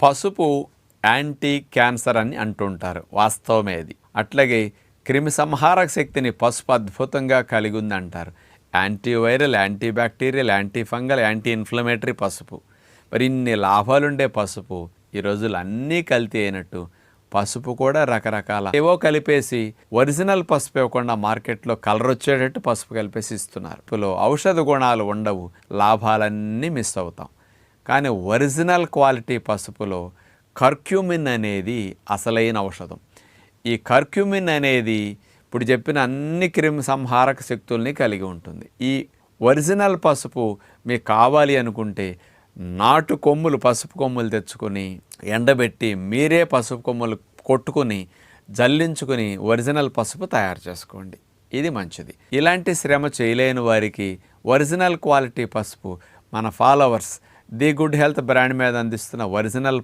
పసుపు anti cancer అని అంటుంటారు, వాస్తవమే అది. అట్లాగే క్రిమి సంహారక శక్తిని పసుపు అద్భుతంగా కలిగి ఉందంటారు. Antiviral, anti bacterial, anti fungal, anti inflammatory పసుపు. మరి ఇన్ని లాభాలుండే పసుపు ఈ రోజులు అన్నీ కల్తీ అయినట్టు పసుపు కూడా రకరకాల ఏవో కలిపేసి ఒరిజినల్ పసుపు ఇవ్వకుండా మార్కెట్లో కలర్ వచ్చేటట్టు పసుపు కలిపేసి ఇస్తున్నారు. పసుపులో ఔషధ గుణాలు ఉండవు, లాభాలన్నీ మిస్ అవుతాం. కానీ ఒరిజినల్ క్వాలిటీ పసుపులో కర్క్యూమిన్ అనేది అసలైన ఔషధం. ఈ కర్క్యూమిన్ అనేది ఇప్పుడు చెప్పిన అన్ని క్రిమి సంహారక శక్తుల్ని కలిగి ఉంటుంది. ఈ ఒరిజినల్ పసుపు మీకు కావాలి అనుకుంటే నాటు కొమ్ములు, పసుపు కొమ్ములు తెచ్చుకొని ఎండబెట్టి మీరే పసుపు కొమ్ములు కొట్టుకుని జల్లించుకుని ఒరిజినల్ పసుపు తయారు చేసుకోండి. ఇది మంచిది. ఇలాంటి శ్రమ చేయలేని వారికి ఒరిజినల్ క్వాలిటీ పసుపు మన followers the good health brand మీద అందిస్తున్న ఒరిజినల్